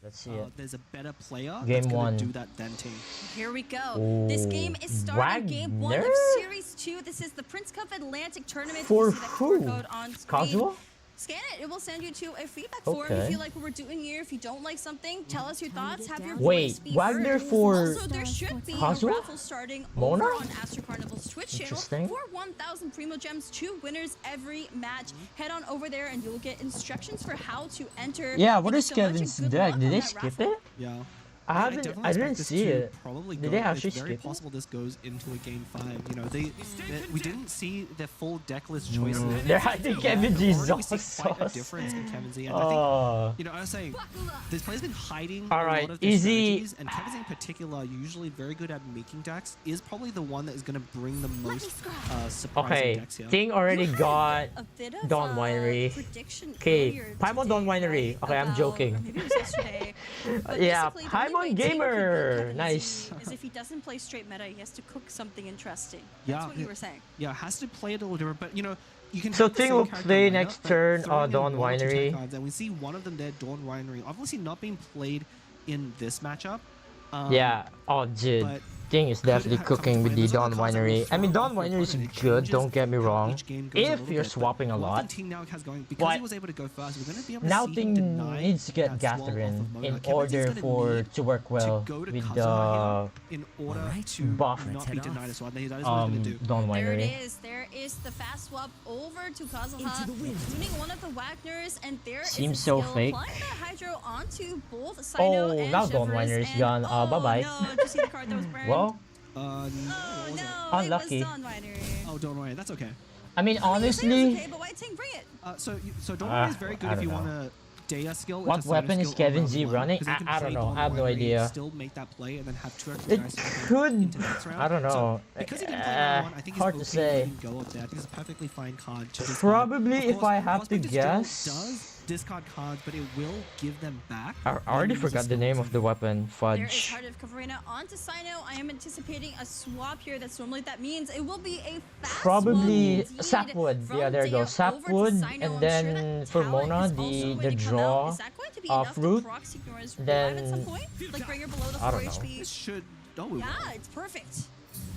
Let's see it. there's a better player Game that's one. going to do that than Ting. Here we go. Ooh, This game is starting game 1 of Wagner? Series 2. This is the Prince Cup Atlantic Tournament. For You see that who? QR code on screen. Casual? Scan it. It will send you to a feedback form. If you like what we're doing here, if you don't like something, tell us your thoughts. Have your voice be Wagner heard. for Also, there should be Casual? a raffle starting Mona? over on Astro Carnival's Twitch channel Interesting. for 1,000 Primo Gems, 2 winners every match. Head on over there and you'll get instructions for how to enter. Yeah, what Thank is you so much and Kevin's good deck? luck Did on they that skip raffle. it? Yeah. I definitely didn't expect this see to it. Probably Did go, they actually it's very skip it? possible this goes into a game 5. You know, we didn't see the full deck list choices. They're hiding Kevinz We sauce. see quite a difference in Kevinz. And I Oh. think, you know, I was saying, this player's been hiding Alright, a lot of their easy. strategies, and Kevinz in particular, usually very good at making decks, is probably the one that is going to bring the most surprising Okay, decks here. Ting already got a bit of Dawn Winery. prediction Okay, earlier Paimon today, Dawn Winery. right, Okay, I'm about- joking. or maybe it was yesterday. But Yeah, basically, the only Paimon way Ting could beat Gamer. Kevinz Nice. is if he doesn't play straight meta, he has to cook something interesting. Yeah, That's what you were saying. Yeah, has to play it a little different, but you know, you can So have the Ting same will character play lineup, next but turn, throwing in Dawn one or two tech Winery. cards, and we see one of them there, Dawn Winery, obviously not being played in this matchup. Yeah. Oh, dude. but Ting is definitely have cooking with the something Dawn planned. There's Winery. another I mean, concept Dawn will Winery is throw it, and it good. changes Don't get me how wrong. each game goes a If little you're bit, but swapping a one lot. thing Ting now has going, because But he was able to go first, we're going to be able to now see him Ting deny needs to get that swap off Catherine of Mona. in Kevinz is order gonna for need to work well to go to with Kazuha the here in order to buff. not be denied as well. That is what he's going to do. Dawn There it Winery. is. There is the fast swap over to Kazuha, tuning one of the Wagners, and there is Seems a so skill fake. applying the Hydro onto both Sino Oh, and now Dawn Shivers, Winery is and- gone. Oh, bye-bye. no, did you see the card that was burned? Well, Oh was it? no, Unlucky. it was Dawn Winery. Oh, don't worry, that's okay. I mean, I mean, you say it was honestly, okay, but why Ting bring it? So Dawn Winery is very good I if you don't want to Daya skill. What which is weapon Sino is skill on Kevinz round one, running? 'cause you can I don't play know. Dawn I have no Winery, idea. Still make that play and then have 2 extra it dice to go could. into the next round. I don't know. So, because he didn't play round 1, I think he's Hard to hoping say. he can go up there. I think it's a perfectly fine card to discard. Probably, Of if course, I have to Prospector still guess. does discard cards, but it will give them back. I already when you use a forgot the skill name to of the weapon. There is Fudge. Heart of Kavarina onto Sino. I am anticipating a swap here. That's normally that means it will be a fast Probably swap indeed Sapwood. from Yeah, there you go. Daya over to Sapwood, Sino. and I'm sure then that for talent Mona, is also the going to come draw out. Is that going to be of enough fruit. to proc Signora's Then- revive at some point? Like bring her below the I 4 don't know. HP? This should. Oh, it will. Yeah, it's perfect.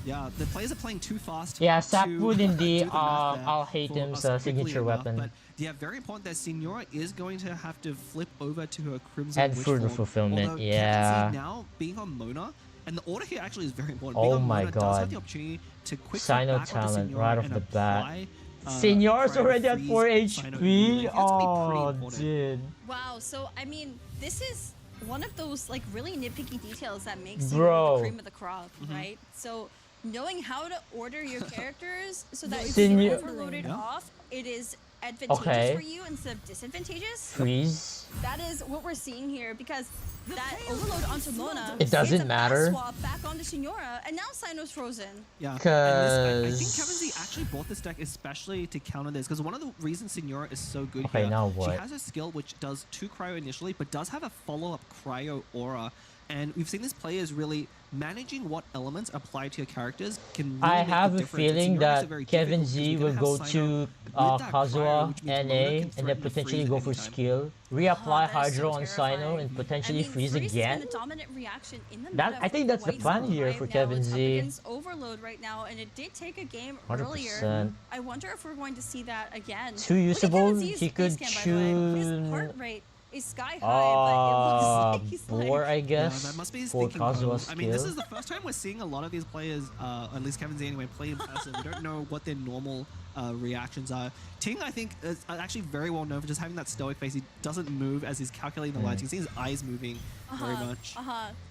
Yeah, the players are playing too fast. Yeah, to Sapwood in the do math there Al Hatem's for us quickly signature enough, weapon. But yeah, very important that Signora is going to have to flip over to her Crimson And Wish Fruit of form, Fulfillment, although yeah. Kevinz now being on Mona, and the order here actually is very important. Oh Being on my Mona does have God. the opportunity to quick Sino flip back onto talent Signora right off and the bat. apply, Senior's Cryo already at Freeze 4 Sino HP. immediately. That's gonna be pretty Oh, important. dude. Wow, so I mean, this is one of those like really nitpicky details that makes Bro. you the cream of the crop, right? So knowing how to order your characters so that if Senior- you overload it Yeah. off, it is advantageous Okay. for you instead of disadvantageous. Freeze. That is what we're seeing here because that overload onto Mona. It doesn't is a matter. fast swap back onto Signora, and now Sino's frozen. Yeah, and this, I think Cause- Kevinz actually bought this deck especially to counter this, because one of the reasons Signora is so good Okay, here, now she what? has a skill which does 2 cryo initially, but does have a follow-up cryo aura. And we've seen this players really managing what elements apply to your characters can really I make the have a difference. feeling Signora is that a very Kevin difficult Z because will we're go gonna have to Sino with that cryo, Kazuha, which means Mona NA, can and then threaten to potentially freeze go at for any time. skill, Oh, reapply that is Hydro so on Sino, terrifying. and potentially I mean, freeze freeze again. has been a dominant reaction in the That- meta I think for that's the quite plan some here time for now. Kevin It's up Z. against Overload right now, and it did take a game 100%. earlier. I wonder if we're going to see that again. Too Look at usable, Kevin Z's he could face cam, by the way. His choose- heart rate is sky high, but it looks like he's Boar, like... I Yeah, guess, that must be his for thinking mode. Kazuha's I mean, this skill. is the first time we're seeing a lot of these players, at least Kevin Z anyway, play in person. We don't know what their normal reactions are. Ting, I think, is actually very well known for just having that stoic face. He doesn't move as he's calculating the lines. You can see his eyes moving very much.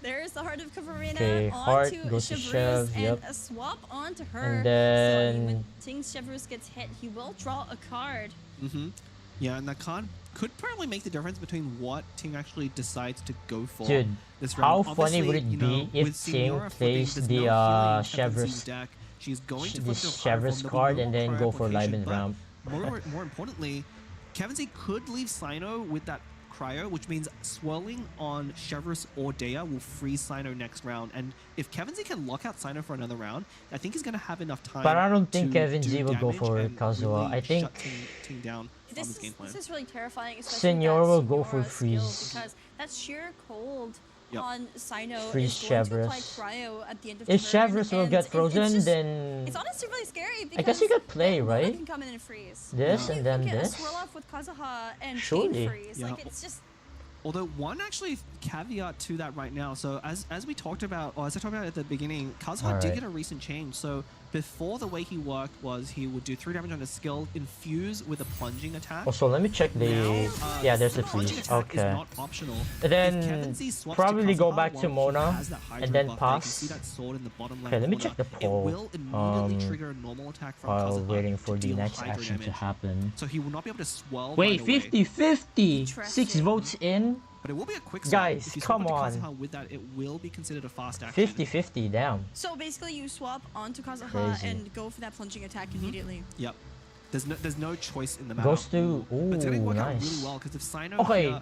There's the Heart of Kavarina Okay, Heart onto goes to Chevreuse, Chev, and yep. a swap onto her. And so I mean, then- when Ting's Chevreuse gets hit, he will draw a card. Yeah, and that card could probably make the difference between what Ting actually decides to go for. Dude, this how round. funny would Obviously, it be you know, if with Ting Signora flipping, plays there's the, no healing in Chevreuse- Kevin Z's deck. She's going to flip This to a cryo form. Chevreuse There'll be card no and then cryo go for application, Lieben but Ramp. More importantly, Kevin Z could leave Sino with that cryo, which means swirling on Chevreuse or Daya will freeze Sino next round. And if Kevin Z can lock out Sino for another round, I think he's going to have enough time. But I don't think to Kevin do Z will go damage for and Kazuha. really I think shut Ting down from his game plan. This is really terrifying, especially Senor that will go for Signora skill, freeze. because That sheer cold Yep. on Sino Freeze is going to apply Chevrolet. cryo at the end of If the turn. Chevrolet will and get it's frozen, just- then It's honestly really scary because I guess you could play, then Luna right? can come in and freeze. This Yeah. and You then can get this. a swirl off with Kazuha and Surely. chain freeze. Yeah. Like it's just Although one actually caveat to that right now. So as we talked about, or as I talked about at the beginning, Kazuha did Alright. get a recent change. So before, the way he worked was he would do 3 damage on his skill, infuse with a plunging attack. Also, let me check the. Now, Yeah, there's the a plunging freeze. attack is Okay. not optional. And then If Kevinz swaps probably to go Kazuha back to while he Mona has that Hydra and then buff, pass. You can see that sword in the bottom left Okay, let me corner. check the poll, It will immediately trigger a normal attack from while Kazuha waiting to for the deal next Hydra action to damage. happen. So he will not be able to swell Wait, right away. 50-50! 6 Interesting. votes in? But it will be a quick swap. Guys, If you come swap on. into Kazuha with that, it will be considered a fast action. 50-50, damn. so basically you swap onto Kazuha Crazy. and go for that plunging attack immediately. Yep. There's no choice in the matter. Goes to- But it's gonna ooh, work out nice. really well because if Sino Okay. here,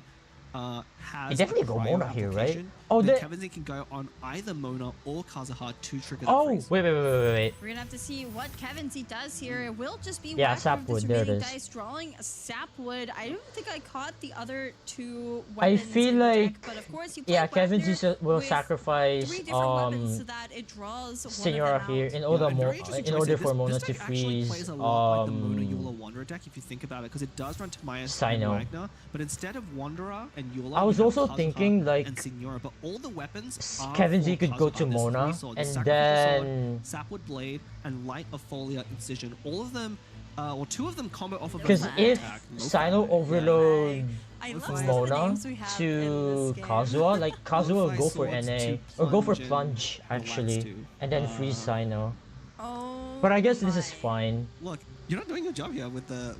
has You definitely a go cryo Mona here, right? application, Oh, then the- Kevinz can go on either Mona or Kazuha to trigger the Oh, freeze. wait. We're gonna have to see what Kevinz does here. It will just be Yeah, whack of this Sapwood, there it remaining is. dice drawing a Sapwood. I don't think I caught the other 2 I weapons feel in the deck, like- but of course you play Yeah, Kevin Wagner will with sacrifice 3 different weapons so that it draws one Senora of them here out. in Yeah, order, and very interesting in choice order here. for Mona This to deck actually freeze plays a lot like the Mona Eula Wanderer deck if you think about it, because it does run Timaeus and Sino. Wagner, but instead of Wanderer and Eula, I was you have also Kazuha thinking, like, and Senora, but all the weapons are Kevin Z for could go Kazuha. to There's Mona, 3 swords, the and Sacrificial then- Sword, Sapwood Blade, and Light of Folia Incision. All of them, or 2 of them combo off of Because Flag. if attack. Sino overload I love Flag. some of the Mona names we have to in this game. Kazuha, like Kazuha will Flag go for swords NA to or go for plunge in plunge the actually, lights too. and then freeze Sino. Oh, But I guess this is my. fine. Look, you're not doing your job here with the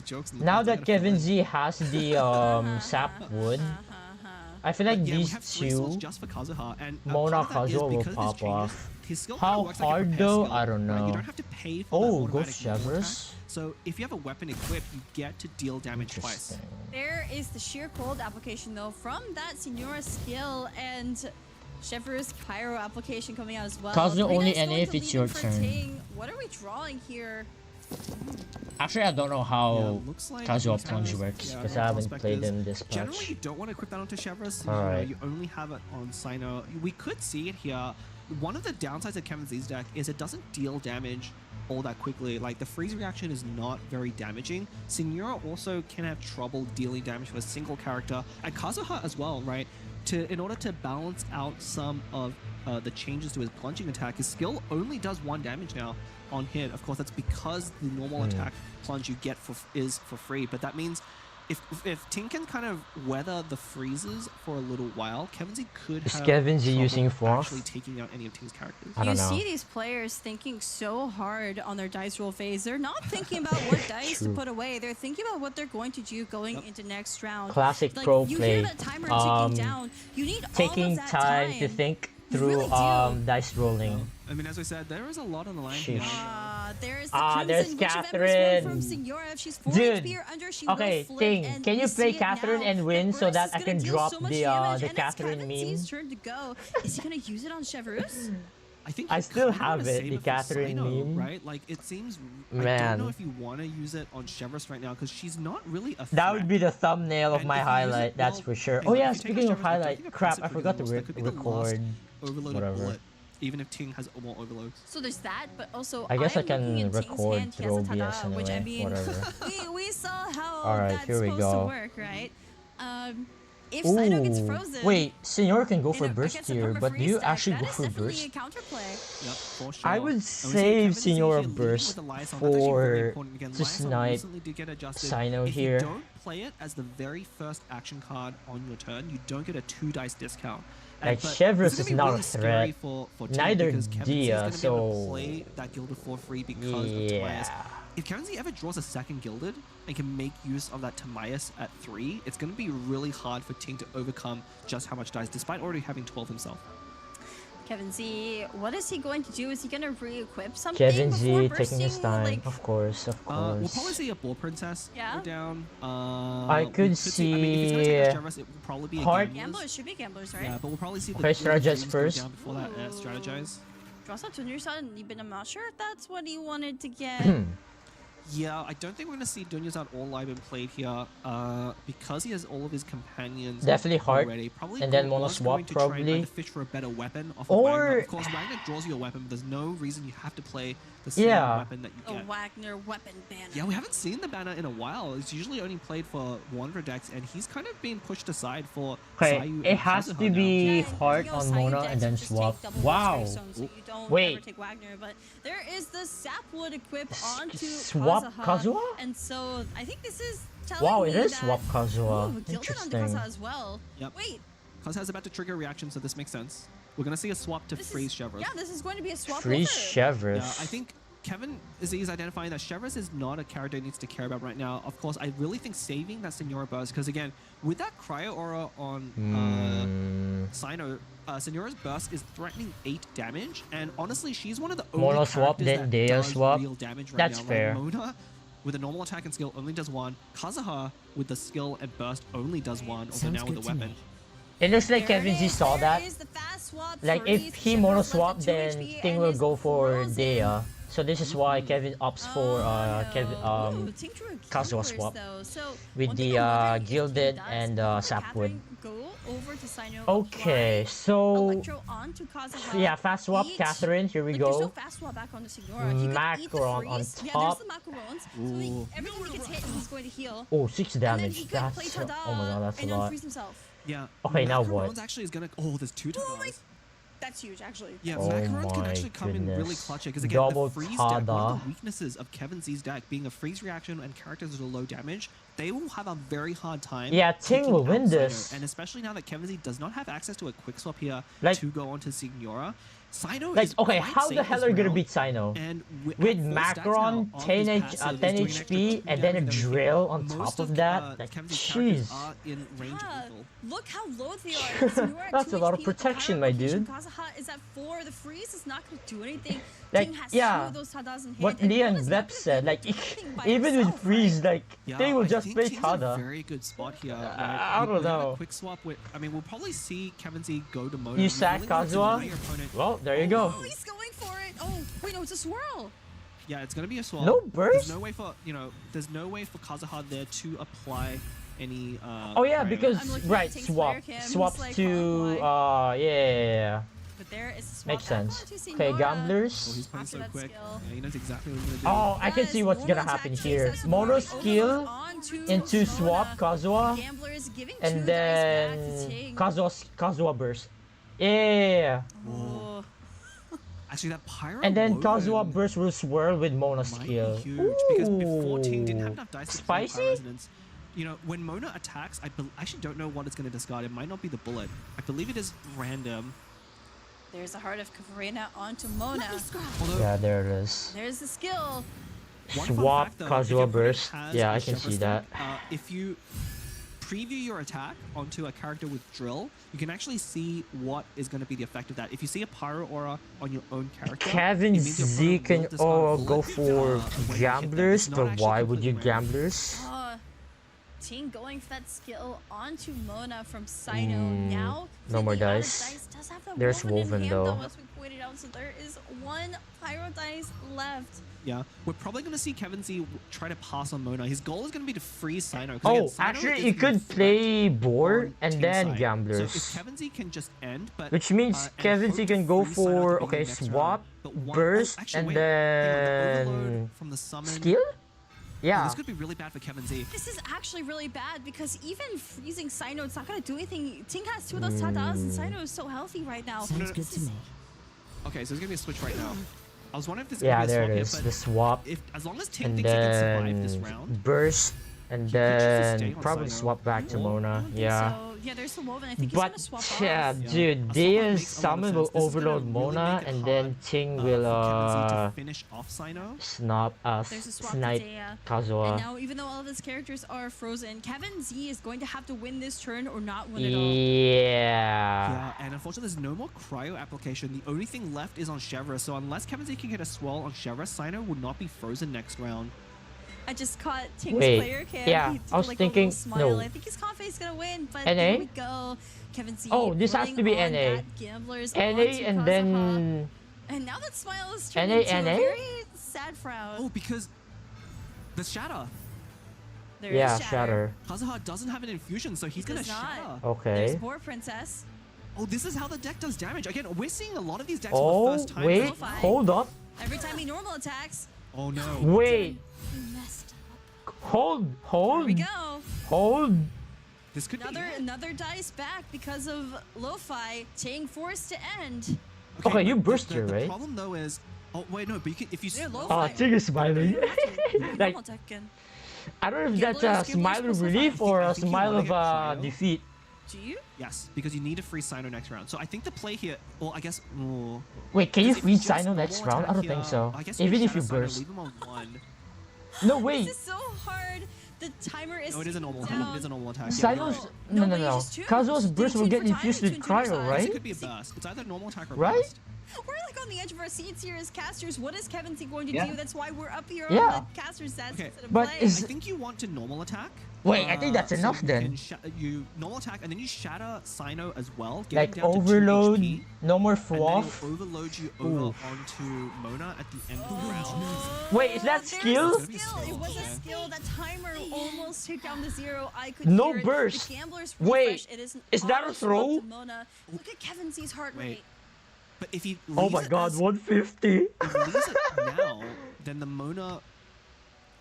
jokes. And the Now puns. I that gotta fill Kevin in. Z has the Sapwood, I feel like But yeah, we these have 3 swords 2 just for Kazuha, and Mona part of that is Kazuha will because of his pop changes, off. His skill How kinda works like a hard repair though? skill, I don't right? know. You don't have to pay for Oh, that Ghost automatic normal attack. Shivers? So if you have a weapon equipped, you get to deal damage twice. Interesting. There is the sheer cold application though from that Senora skill and Chevrolet's Pyro application coming out as well. Kazuha 3 only dice going NA if to it's lead your in for turn. Ting. What are we drawing here? Actually, I don't know how looks like Kazuha we plunge have- works yeah, because our I haven't prospect played is- him this Generally, patch. you don't want to equip that onto Chevrolet. Alright. You only have it on Sino. We could see it here. One of the downsides of Kevin Z's deck is it doesn't deal damage all that quickly. Like, the freeze reaction is not very damaging. Senora also can have trouble dealing damage with a single character, and Kazuha as well, right? In order to balance out some of the changes to his plunging attack, his skill only does 1 damage now on hit. Of course, that's because the normal attack plunge you get is for free. But that means if Ting can kind of weather the freezes for a little while, Kevin Z could Is have Kevin Z trouble using Frost? actually taking out any of Ting's characters. I don't You know. see these players thinking so hard on their dice roll phase. They're not thinking about what dice to True. put away. They're thinking about what they're going to do going into next round. Classic Like, pro you play. hear that timer ticking down. You need all Taking of that time to think You through really do. dice rolling. I mean, as I said, there is a lot on the line Sheesh. here. There's the there's Crimson, which of Ember's Catherine. from Senora. If she's 4 Dude, HP or under, she okay, will flip, Ting, and can you we play see it Catherine now. and win so Burst that is I gonna can deal drop so much the damage, the and it's Catherine Kevin meme? Z's turn to go. Is he gonna use it on Chevrolet? I think I you still kinda have wanna it, save the for Catherine Sino, meme. right? Like, it seems. I Man. don't know if you want to use it on Chevrolet right now because she's not really a threat. That would be the thumbnail of And my if you use it, highlight, that's well, for sure. hang Oh on, yeah, if you take speaking a of Chevrolet, don't highlight, think of crap, I passive forgot to triggers, that could be the last record. overloaded whatever. bullet, even if Ting has more overloads. So there's that, but also I guess I I'm can looking in Ting's record hand, he through has a OBS tada, which I anyway, mean, whatever. we saw how Alright, that's here we supposed go. to work, right? If Sino gets Ooh, frozen, wait, Senor can go for in a- burst against a here, but do perma-freeze you deck, actually that go is for definitely burst? a counterplay. Yep, for sure. I would And we see save Kevin Z Senora here leading burst with the Lyson. That's actually very for important. Again, to Lyson snipe recently did get adjusted. Sino if here. you don't play it as the very first action card on your turn, you don't get a 2 dice discount. Like, But Chevrolet this is gonna be not a really scary threat. for Ting Neither because Kevin Z is Dia, gonna be able to so- play that Gilded for free because of Timaeus. Yeah. If Kevin Z ever draws a second Gilded and can make use of that Timaeus at 3, it's going to be really hard for Ting to overcome just how much dice, despite already having 12 himself. Kevin Z, what is he going to do? Is he going to re-equip something Kevin before Z bursting? taking his time, Like, of course, of We'll course. probably see a Ball Princess Yeah. go down. I We could I mean, if it's gonna take see a Jarvis, it will probably be a Heart- Gamblers. gamblers should be gamblers, right? Yeah, but we'll probably see the Okay, Green strategize Dreams go first. down before that strategize. Draws out to your son, but I'm not sure if that's what he wanted to get. Yeah, I don't think we're going to see Dunyazad or Liben played here because he has all of his companions Definitely Heart, already. Probably and then Gorg mono was swap going to try and probably. either fish for a better weapon off of Or- Wagner. Of course, Wagner draws you a weapon, but there's no reason you have to play the same Yeah. weapon that you A get. Wagner weapon banner. Yeah, we haven't seen the banner in a while. It's usually only played for Wanderer decks, and he's kind of been pushed aside for Okay, Sayu it and has Kazuha to now. be Yeah, and, Heart you know, on Sayu Mona decks and then just take swap. double Wow. Gravestone, so you don't Wait. ever take Wagner, but there is the Sapwood equip onto swap Kazuha? And so I think this is telling Wow, me it is that, swap Kazuha. Ooh, gilded onto Interesting. Kazuha as well. Yep. Wait, Kazuha's about to trigger a reaction, so this makes sense. We're going to see a swap to this freeze is, Chevrolet. yeah, this is going to be a swap Freeze over. Chevrolet. Yeah, I think Kevin is identifying that Chevrolet is not a character he needs to care about right now. Of course, I really think saving that Senora burst, because again, with that Cryo Aura on Sino, Senora's burst is threatening 8 damage, and honestly, she's one of the only Mono swap, characters then that Deo does swap. real damage right That's now. fair. Like Mona, with a normal attack and skill, only does 1. Kazuha, with the skill and burst, only does 1, although Sounds now with good a to me. weapon. It looks like There it Kevinz is, saw there that. is the fast swap, Like freeze, if he Chevrolet's mono left swap, at 2 then HP Ting and will is go for frozen. Dea. So this is why Kevin opts for Ooh, Ting drew a Kazuha Gamblers, swap though. So with one the thing I'm wondering if Ting Gilded does and have Sapwood. Catherine go over to Sino, Okay, apply so Electro onto Kazuha, yeah, fast swap eat- Catherine. Here we like, there's no go. fast swap back on the Signora. He could eat the Macaron on freeze. Yeah, top. there's the macarons. So Ooh. everything he gets hit, he's going to heal. Oh, 6 And then he damage. could That's play Tada oh my god, that's a and lot. unfreeze himself. Yeah. Okay, now what? Macarons actually is going to... Oh, there's 2 Oh my- Tadas. That's huge, actually. Yeah, Oh Macarons can my actually come in really goodness. clutch because again, Double the freeze deck, one Tada. of the weaknesses of Kevin Z's deck being a freeze reaction and characters that are low damage, they will have a very hard time. Yeah, Ting taking will out win Sino. this. And especially now that Kevin Z does not have access to a quick swap here Like- to go onto Signora, Sino Like, is okay, quite how safe the hell as are you gonna well. beat Sino? And With at full stats now Macaron, of 10, his H, passive, 10 is doing an extra HP, 2 and then a damage than drill anything. on Most top of of that? Like, Kevin Z's characters jeez. are in range Yeah, of lethal. look how low they are. Signora at That's 2 a lot of HP with the protection, power my application. dude. Kazuha is at 4. The freeze is not going to do anything. Like, Ting has yeah, 2 of those Tadas in hand. What and Leon Mona's not Vep gonna said, be able like, to do anything by even with herself, freeze, right? like, Yeah, they will I just think play Ting's a Tada. very good spot here. I don't we have a know. quick swap with. I mean, we'll probably see Kevin Z go to Mona. You You sack really want to Kazuha? deny your opponent. Well, there you go. Oh, he's going for it. Oh, wait, no, it's a swirl. Yeah, it's gonna be a swap. No burst? There's no way for There's no way for Kazuha there to apply any. Oh yeah, cryo. because I'm looking right, at Ting's swap, player cam, he's swaps like, to oh, yeah. But there is a swap Makes back sense. onto Okay, Signora. Oh, gamblers. he's playing After so that quick. skill. Yeah, he knows exactly what he's Oh, gonna do. I can see what's gonna happen here. Mono skill into swap Kazuha, Gamblers giving 2 and dice back to then Ting. Kazuha burst. Yeah. Oh. Actually, that pyro. And then Woven Kazuha burst will swirl with Mono might skill. be huge because before Ting didn't have Ooh. enough dice to play Spicy? Pyro Resonance. You know, when Mona attacks, I actually don't know what it's going to discard. It might not be the bullet. I believe it is random. There's the Heart of Kavarina onto Mona. Although, Yeah, there it is. There's the skill. one fun Swap fact, though, if Kazuha your opponent burst. has Yeah, a I can Shepherd see stack, that. If you preview your attack onto a character with drill, you can actually see what is going to be the effect of that. If you see a pyro aura on your own character, Kevin it means your Z opponent can will discard a go bullet, for when you hit them. gamblers, It's not but actually why would you completely random. gamblers? Ting going for that skill onto Mona from Sino. Now, no more completely out of dice. Does have the There's Woven in Woven, hand, though. as we pointed out. So there is 1 Pyro dice left. Yeah, we're probably going to see Kevin Z try to pass on Mona. His goal is going to be to freeze Sino. 'cause Oh, again, Sino actually, is you the could threat play board on and Ting's then side. gamblers. So if Kevin Z can just end, but Which means and Kevin hope Z to can go freeze Sino for, at the okay, next round, swap, but one- burst, actually, and wait, hang on, the then overload from the summon. skill? Oh, Yeah. this could be really bad for Kevin Z. This is actually really bad because even freezing Sino, it's not going to do anything. Ting has 2 of those Tadas and Sino is so healthy right now. Sounds good to me. Okay, so there's gonna be a switch right now. I was wondering if this Yeah, could be a there swap it here, is. but The swap, if as long as Ting and thinks he can survive this then round, burst, and He could choose to stay then on probably Sino. swap back to Or- Mona. think Yeah. So, yeah, there's the Woven. I think he's going But to swap yeah, off. Yeah. dude, A swap Dea's makes a lot of summon sense. will This is gonna overload really Mona, make it and then hard, Ting for will Kevin Z to finish off Sino. There's a swap snipe to Dea. And Kazuha. now, even though all of his characters are frozen, Kevin Z is going to have to win this turn or not win at all. Yeah. Yeah, and unfortunately, there's no more cryo application. The only thing left is on Chevra. So unless Kevin Z can get a swirl on Chevra, Sino will not be frozen next round. I just caught Ting's Wait, player cam. yeah, He did I was like thinking- a little smile. no. I think he's confident he's gonna win, but NA? there we go. Kevin Z. Oh, this has putting to be on NA. that Gamblers NA onto and Kazuha. then And now that smile is turned NA, into NA? a very sad frown. Oh, because The Shatter. There Yeah, is Shatter. Kazuha doesn't have an infusion, so he's gonna does not. Shatter. Okay. There's more Princess. Oh, this is how the deck does damage. Again, we're seeing a lot of these decks Oh, for the first time. wait, Lo-fi. hold up. Every time he normal attacks, Oh no. Wait, he messed up. hold, There we hold, go. hold. This could be it. Another dice back because of Lo-fi. Ting forced to end. Okay, you but burst the, here, the right? problem though is, oh wait, no, but you can, if you They're s- Lo-fi. Ting is smiling. Normal Like, attack again. I don't know if Gamblers, that's a gamblers smile of plus relief lo-fi. or I a think you smile wanna of get cryo. defeat. Do you? yes, because you need to free Sino next round. So I think the play here, well, I guess, oh, Wait, can you because if freeze just Sino next normal round? I don't attack think here, so. I guess Even if shatter you Sino, burst. leave him on 1. No, wait. This is so hard. The timer is No, it is a normal. down. It is a normal attack. Sino's... No, No, but no, you no. just tuned. Kazuha's Just burst will tuned get for timing, infused with tuned to your cryo, side. It right? could be a burst. It's either normal attack or Right? burst. We're like on the edge of our seats here as casters. What is Kevinz going to Yeah. do? That's why we're up here Yeah. on the caster stats Okay, instead of but playing. is- I think you want to normal attack. Wait, I think that's enough you then. can you normal attack and then you shatter Sino as well. Get Like him down to 2 overload, HP, no more and then froth. it'll overload you over Ooh. onto Mona at the end of the round. Wait, is that There's skill? a It's gonna be skill. skill, It was a okay. skill. That timer almost took down to 0. I could No hear it. burst. The Gambler's Wait, refresh. It is, an is that a auto throw? swap to Mona. Look at Kevinz's heart Wait. rate. But if he Oh leaves my it god, as, 150. if he leaves it now, then the Mona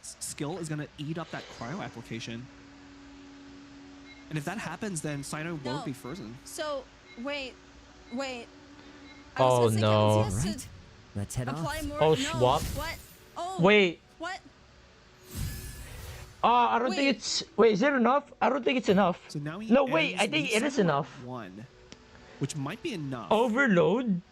skill is gonna eat up that cryo application. And if that happens, then Sino No. won't be frozen. So, wait. I was Oh, gonna say no. Kevinz has Right. Let's head to off. apply more. Oh, no. swap. What? Oh. Wait, What? I don't think Wait. it's... Wait, is it enough? I don't think it's enough. So now he No, wait, ends I think with it is Sino at enough. 1, which might be enough. Overload? And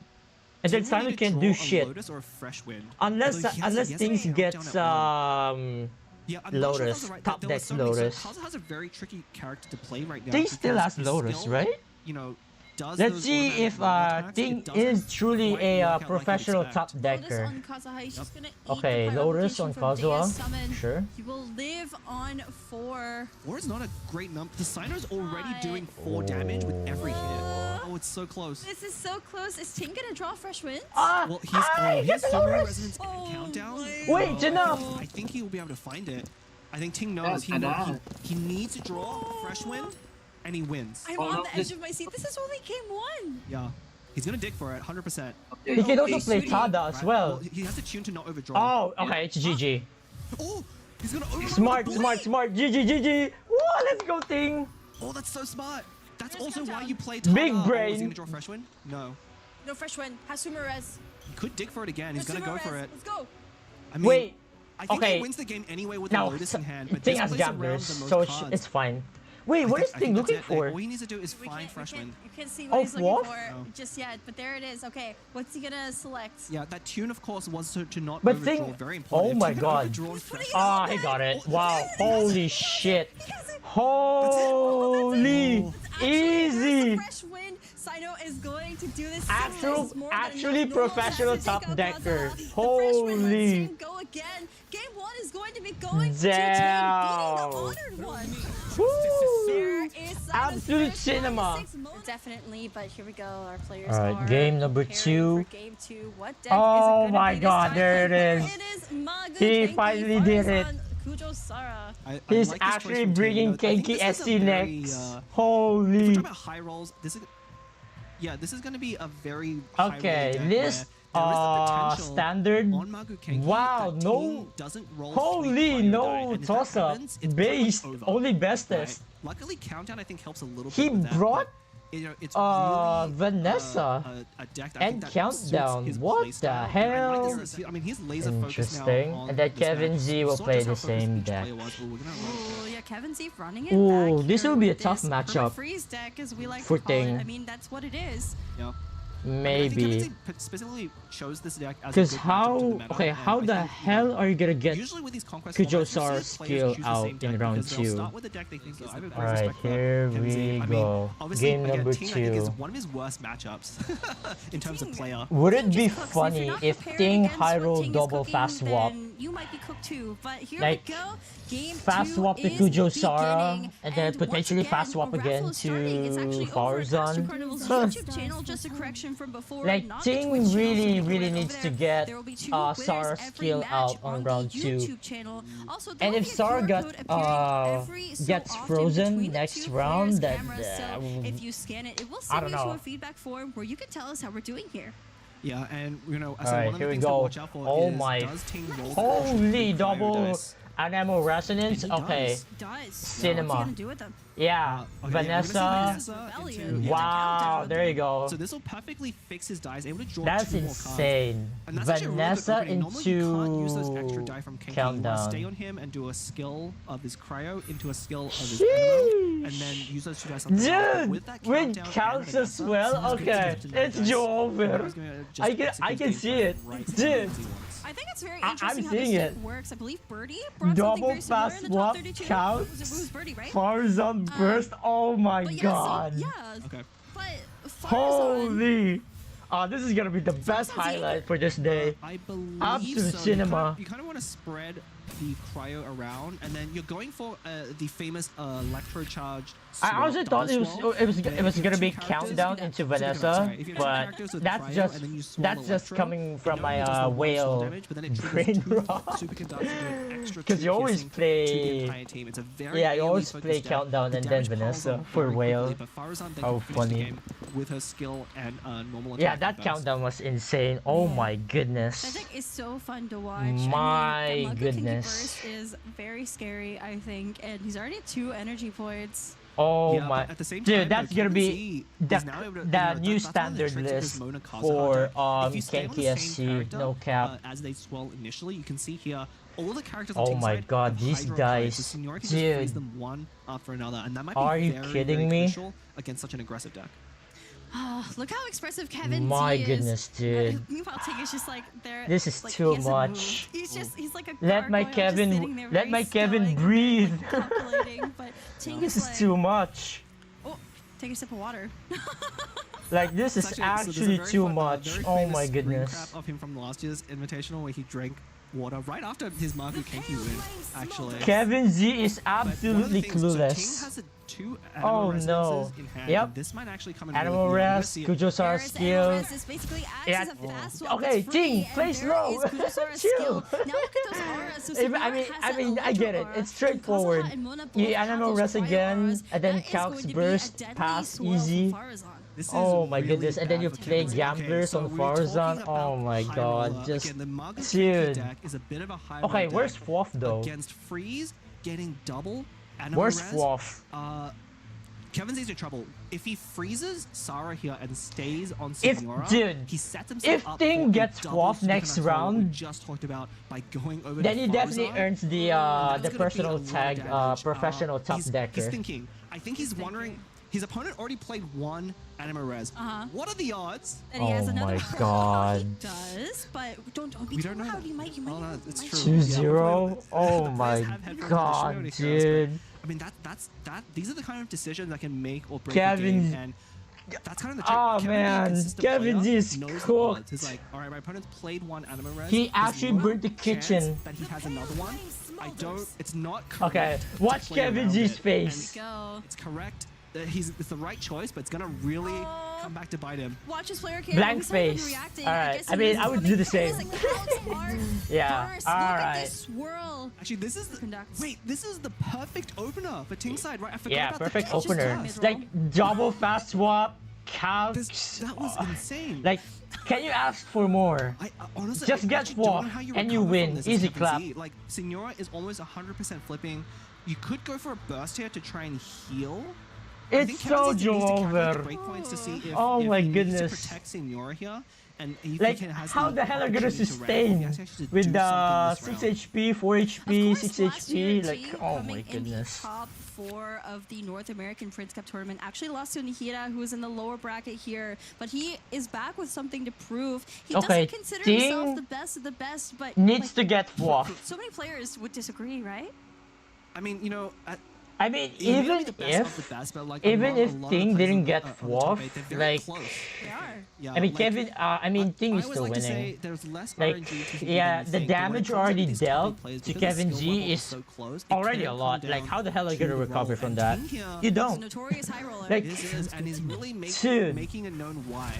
So then you want Sino to can't draw do a shit. Lotus or a fresh wind. Unless Although he has unless a things countdown gets at 1. Yeah, I'm not sure if Lotus, that's right. top There were deck so many- so Lotus. Kazuha has a very tricky character to play right now. Ting still because has his Lotus, skill, right? You know, does Let's those see automatic if normal attacks. Ting It doesn't is truly quite a work out like you'd professional expect. top Lotus decker. on Kazuha. He's just gonna eat Okay, the pyro Lotus application on from Dea's Kazuha. summon. Sure. He will live on 4. 4 is not a great number. The Sino's already doing 4 damage with every hit. Oh, it's so close. This is so close. Is Ting gonna draw fresh winds? Well, he he gets has the so many Lotus! resonance Oh countdown. my Wait, it's enough. I think he will be able to find it. I think Ting knows he needs to draw fresh wind, and he wins. I'm Oh, on no, the edge this- of my seat. This is only game 1. Yeah, he's gonna dig for it, 100%. He can also play Shooting. Tada as Right? well. He has to tune to not overdraw. Oh, okay, it's GG. Oh, he's gonna overdraw. Smart, the smart, blade. smart. GG, GG. Woo, let's go, Ting. Oh, that's so smart. That's There's also why countdown. you play Big Tada. Oh, is brain. he gonna draw fresh wind? No. No fresh wind. Hasuma res. He could dig for it again. He's gonna go for it. Let's go. I mean, Wait, I think okay. he wins the game anyway with now the Lotus in hand, but Ting this has plays around gamblers, the most so cards. it's fine. Wait, what is I Ting think looking that's it. for? All he needs to do is We find can't, fresh we wind. can't, you can't see Oh, what he's looking Fluff? for No. just yet, but there it is. Okay, what's he gonna select? Yeah, that tune, of course, was to not But overdraw. Ting- Very important. oh If my Ting had God. overdrawn fresh Ah, wind- he got it. Oh, Wow, that's it. holy shit. He has it. Holy easy. Fresh wind. Sino is going to do this. Actual- This is more than actually enough. Normal professional attacks to take top out decker. Kazuha. The fresh wind lets Holy. him go again. Game 1 is going to be going to Ting, Damn. beating the honored one. Woo. There is Sino's Absolute first cinema. 26 moments. Definitely, but here we go. Our players Alright, are game number preparing 2. for game 2. What deck Oh is it gonna my be this God, time? there it There is. It is Magu He Kenki finally did it. Farzan Kujo Sara. I He's like this choice actually from Ting. bringing You know, I think Kenki this is a SC very, next. If we're Holy. talking about high rolls, this is going to be a very high Okay, roll deck this where there is the potential standard. on Magu Kenki Wow, that no. Ting doesn't roll Holy, straight cryo die, no and if that toss up. happens, it's Based, pretty much over, only right? bestest. Luckily, countdown I think helps a little He bit with that, brought, but, you know, it's Vanessa a deck that I and think that countdown. suits his What playstyle, the and I like hell? this. I mean, he's laser focused now Interesting. on And that this match. Kevinz We will saw play just the how focused same each deck. player was, but we're gonna run- Oh, yeah, Kevinz running it Ooh, back this here will be a with tough this matchup. freeze deck, as we like For to call it. Ting. I mean, that's what it is. Yeah. Maybe. I think Kevinz specifically chose this deck as Because a good matchup to the how, meta, okay, and how I the think, you hell know, are you gonna get usually with these conquest Kujo formats, you see Sara's players skill choose the out same in deck round because they'll 2? start with the deck they think is the best Alright, respect for here Kevinz. we I mean, go. obviously, Game again, number Ting, I think, is 2. one of his worst matchups in terms of Ting. player. Would it Ting be just cooks. funny you're not if prepared Ting against high what roll Ting is double cooking, fast swap? then you might be cooked too. But here Like, we go. Game fast 2 swap to is Kujo Sara, beginning, and then once potentially again, fast swap a raffle again is starting. It's actually to over at Caster Farzan. Carnival's Huh. YouTube channel. Just a correction. progression from before. Like not the Ting Twitch channel, really, so you can really go over needs to there. get There will be two winners Sarah's every skill match out on the round 2. YouTube channel. Also, there And will if be a Sarah QR code appearing every so gets often frozen between the next two round, players' then cameras. So if you scan it, it will I send don't you to know. a feedback form where you can tell us how we're doing here. Yeah, and you know, I said Alright, one of the here we things to go. watch out for Oh is my. does Ting roll Holy the double dice? Anemo resonance. And he Okay. does. Does. Cinema. What's he gonna do with them? Yeah. Okay, yeah, Vanessa. Rebellion. into- Wow, countdown. there you go. So this will perfectly fix his dice, able to draw That's 2 more cards. insane. And that's actually a really good Vanessa opening. Normally you can't use those extra into die from Kinky. You want to stay countdown. on him and do a skill of his cryo into a skill of his Anemo, and then use those 2 dice on the top. But Dude, with that with countdown and counts as Vanessa, well. he's gonna Okay, get to the it's dice. Joe over. He's gonna just I can execute see things it, right dude. as he wants. I think it's very I'm interesting how seeing this it. deck works. I believe Birdie brought Double something very similar fast in the top swap 32. count. Was it Birdie, right? Farzan burst. Oh my But yeah, god. So, yeah. Okay. But Farzan, Holy. This is gonna be the best Farzan's highlight for this day. I believe Absolute so. cinema. You kind of want to spread the cryo around, and then you're going for the famous electrocharged. I also thought it was gonna be countdown into Vanessa, but that's just coming from my whale brain rot. Because you always play, yeah, you always play countdown and then Vanessa for whale. How funny! With her skill and normal. Yeah, that countdown was insane. Oh my that goodness! deck is so fun to watch. My I mean, the Muggle Kinky goodness. Burst is very scary, I think, and he's already at 2 energy points. Oh Yeah, my, but at the same dude, time, that's though, gonna Kevinz be the is now able to- the that's new one of the standard tricks of list his Mona Kaza for hunter. If you stay on Kenki the same SC, character, no cap. as they swell initially, you can see here all the characters on Oh Team my side god, have these Hydro dice. Price, so Seniority just frees Dude. them one after another, and that might be Are you very, kidding very me? crucial against such an aggressive deck. Look how expressive Kevinz My is. goodness, dude. Meanwhile, Ting is just like there. This is like, too he hasn't much. moved. He's like a Let my gargoyle just sitting Kevin, there let very my Kevin stoic, breathe. calculating, but Ting This is is like, too much. oh, take a sip of water. Like this is So there's a actually very too fun, much. very Oh famous my screen goodness. grab of him from last year's Invitational where he drank water right after his Marku Kenki win, actually. Kevin Z is But one of the absolutely things- so Ting clueless. has 2 Oh, animal no. residences in hand. Yep. and This might actually come in Animal really handy. rest, We're gonna see it. Kujosara There's skill. Emerus, this basically acts Yeah. as a fast swap Okay, that's free, Ting, and play there slow. is Kujosara's Chill. skill. Now look at those auras. So I Sonora mean, has I that mean, I get it. electro aura, It's straightforward. and Kazuha and Mona both You have animal those rest cryo again, auras. and then That is going Calx to be a burst, deadly pass swirl for easy. Farazan. This is Oh my really goodness, and then bad you for play Kevinz. gamblers so on we're talking Farzan. about Oh my high god, roller. just Again, the Maga dude. Kenki deck is a bit of a high Okay, roll where's deck Fwaf though? against freeze, getting double. Animal Where's res. Fwaf? Kevin's in trouble. If he freezes Sarah here and stays on If- Senora, dude, he sets himself if up Ting for a gets double Fwaf super next control we round, just talked about by going over then to he definitely Farazan. earns the That's gonna be personal a lot of tag damage. professional top He's decker. thinking. I think he's wondering. His opponent already played 1 Anima Res. What are the odds? And he has Oh another my one. god. He does, but don't be We too don't know loud. that. You might. Oh, no, it's might- true. 2-0? Oh The my players have had god, positionality here, dude. I mean, that's these are the kind of decisions that can make or break Kevin's- a game, and that's kind of the trick. Oh, Kevin, man, being a consistent Kevin's player, is knows the cooked. odds. He's like, all right, my opponent's played 1 Anima Res. He There's actually no burnt the chance kitchen. that he has another one. I don't. It's not correct. Okay, to watch play Kevin around G's it, face. Go. and It's correct. It's the right choice, but it's gonna really come back to bite him. Watch his player cam. Blank He's not even face. reacting. Alright, guess I he mean, knows I would something. do the same. His accounts are Yeah, burst. Look at alright. this swirl. Actually, this is Conducts. wait. This is the perfect opener for Ting side, right? I forgot Yeah, about perfect the catch opener. as It's well. like double fast swap, couch. That was insane. Like, can you ask for more? I honestly Just I get actually don't know Fwaf how and you recover win. from this Easy as clap. FNZ. Like Senora is almost 100% flipping. You could go for a burst here to try and heal. I It's think so Kevinz needs to calculate the over. breakpoints to see if, Oh if my he needs goodness. to protect Senora here. And if Like, he has how the hell are you gonna opportunity to sustain ramp, he has to with do the something 6 this round. HP, 4 Of HP, course, 6 last year, HP? Like, Ting oh coming my in the goodness. top 4 of the North American Prince Cup tournament actually lost to Nihira, who is in the lower bracket here, but he is back with something to prove. He Okay, doesn't consider Ting himself the best of the best, but Needs like, to get Fwaf. so many players would disagree, right? I mean, you know, I mean, he may even be the best of the if, best, but like even a if lot of Ting players didn't on the- get on the top Fwaf, 8, they're very like, close. They are. Yeah, I mean, like, Kevin, I mean, Ting I is always still like to winning. say there's less Like, RNG to the yeah, game than the you think, but when it damage comes to already these top dealt eight players, to because the Kevin skill G level is so close, it already can a come lot. Like, down how the hell are you to gonna the recover roll. from And that? Ting here You He's a don't. notorious high roller. Like, is, and he's really Dude. making it known why.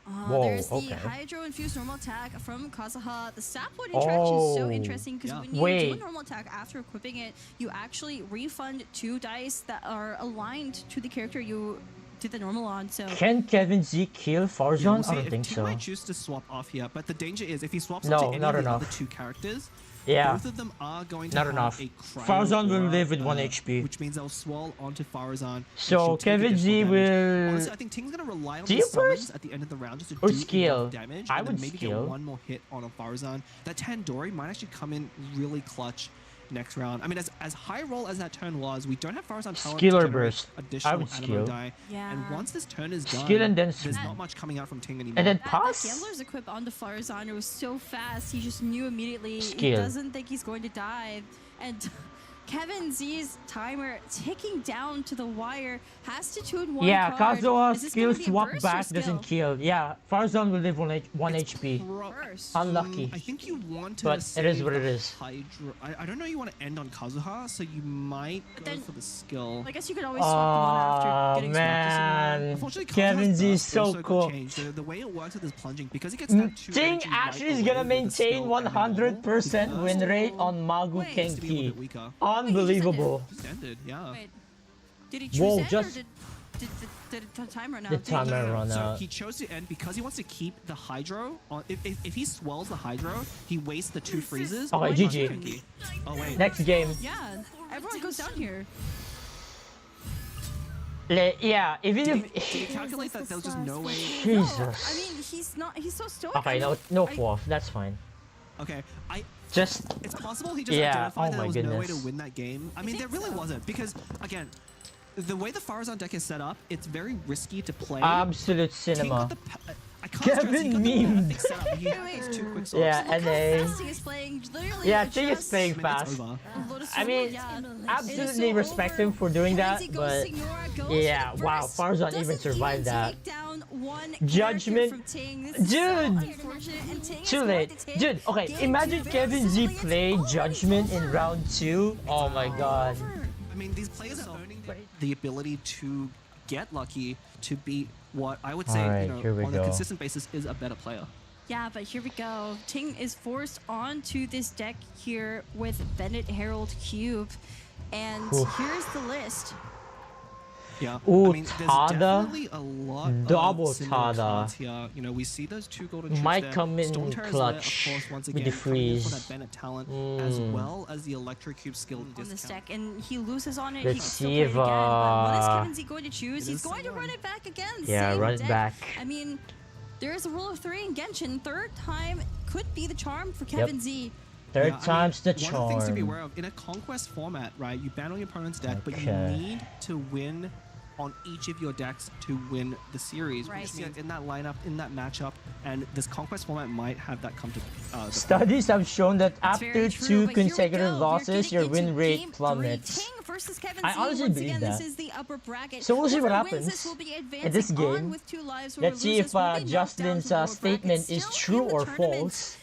Whoa, There's the okay. Hydro Infused normal attack from Kazuha. The Sapwood interaction is so interesting because when you do a normal attack after equipping it, you actually refund 2 dice that are aligned to the character you did the normal on. So Can Kevinz kill Farzan? We'll I don't think Ting so. might choose to swap off here, but the danger is if he swaps No, onto any not of the enough. other 2 characters, Yeah. both of them are going to Not have enough. a cryo Farzan will aura, live with 1 HP. which means they'll swirl onto Farzan. So Kevinz will Honestly, I think Ting's gonna rely on do the you summons first at the end of the round just to or do skill? enough damage. I and then would maybe skill. get one more hit on a Farzan. That Tandoori might actually come in really clutch next round. I mean, as high roll as that turn was, we don't have Farzan talent Skill to or generate burst? additional I would animo skill. die. Yeah. And once this turn is done, Skill and then there's not much coming out from Ting anymore. and then that pass. Gambler's equip on the Farzan, it was so fast. He just knew immediately. He Skill. doesn't think he's going to die. And Kevin Z's timer ticking down to the wire has to tune one Yeah, card. Kazuha Is this skill gonna be a swap burst or back skill? doesn't kill. Yeah, Farzan will live 1 HP. Burst. Unlucky. I think you want to But it is save what it the is. Hydro. I don't know you want to end on Kazuha, so you might go then- for the skill. I guess you could always swap them on after Oh getting swapped to man, Unfortunately, Kevin Kazuha's Z is burst so also got cool. changed. The way it works with his plunging, because he gets that 2 Ting energy actually right is gonna away with the maintain skill and the normal, 100% the win burst rate on Magu Wait. tends to be a little Kenki. bit weaker. Unbelievable. Just ended, yeah. Wait, did he choose Whoa, it just- or did the timer run out? The timer run So out. he chose to end because he wants to keep the Hydro. On, if he swells the Hydro, he wastes the 2 freezes. Okay, on GG. Kenki. Oh wait. Next game. Yeah, everyone goes down here. Yeah, even Did if he calculate that there was just no way? Jesus. No, I mean, he's so stoic. Okay, no fourth. That's fine. Okay, Just it's possible he just Yeah, identified oh that there my was no way to goodness. win that game. I mean, there think really so. wasn't because again, the way the Farzan deck is set up, it's very risky to play. absolute Ting got cinema. the I can't stress, he got the Kevin perfect setup. He had Wait. those 2 quick swaps. Yeah, Look how NA. fast he is playing. Literally, Yeah, Ting is just playing I mean, it's fast. over. Lotus I mean, yeah. It is absolutely so respect over. him for doing that, Kenzie goes but Signora, goes yeah, for the wow, burst, Farzan doesn't even survived that. take down one Judgment. character from Ting. This is so Dude. unfortunate, and Ting is Too going late. to take Dude, okay, game imagine 2 Kevin Z very simply. play It's Judgment in over. round 2. Oh my god. I mean, these players are earning the ability to get lucky to beat what I would say, Alright, here we on a go. consistent basis is a better player. Yeah, but here we go. Ting is forced onto this deck here with Bennett Herald Cube. And Oof. here's the list. Yeah. Ooh, I mean, there's Tada. definitely a lot Double of similar Tada. cards here. You know, we see those 2 golden chips Might there. come in Storm Terror's clutch there, of course, once with again, the coming in for freeze. that Bennett talent, as well as the Electro Cube skill On this discount. deck, and he loses on it. Let's He can still see play it if, again. But what is uh, Kevin Z going to choose? it He's is going to someone. run it back again. Yeah, Same run it deck. back. I mean, there is a rule of 3 in Genshin. Third time could be the charm for Kevin Z. Third Yeah, I mean, time's the One of the things to be aware charm. of in a conquest format, right? You ban on your opponent's deck, but you Okay. need to win on each of your decks to win the series. Right. Which means in that lineup, in that matchup, and this conquest format might have that come to. The Studies have shown that It's after very true, 2 but here we consecutive go. losses, We're your getting win into rate game 3. plummets. Ting versus Kevin I Z. honestly Once believe again, that. this is the upper bracket. So we'll see what Whoever wins happens this will be in this advancing on game. with 2 lives. Let's see if Justin's statement is true or false.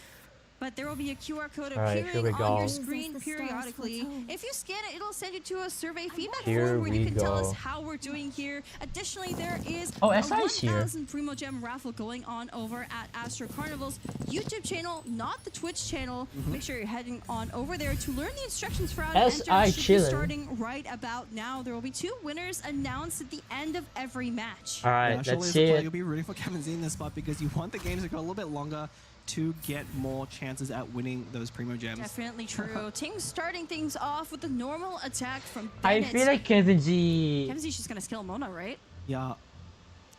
But there will be a QR code Alright, here appearing we on go. your screen periodically. If you scan it, it'll send you to a survey feedback Here form where you we can tell us go. how we're doing here. Additionally, there is Oh, a SI is here. 1,000 Primo Gem raffle going on over at Astro Carnival's YouTube channel, not the Twitch channel. Make sure you're heading on over there to learn the instructions for how to SI enter. Should be chillin'. starting right about now. There will be 2 winners announced at the end of every match. Alright, Surely let's as a see player, it. You'll be rooting for Kevin Z in this spot because you want the games to go a little bit longer to get more chances at winning those Primo Gems. Definitely true. Ting starting things off with a normal attack from I Bennett. feel like Kevin Z Kevin Z's just gonna skill Mona, right? Yeah.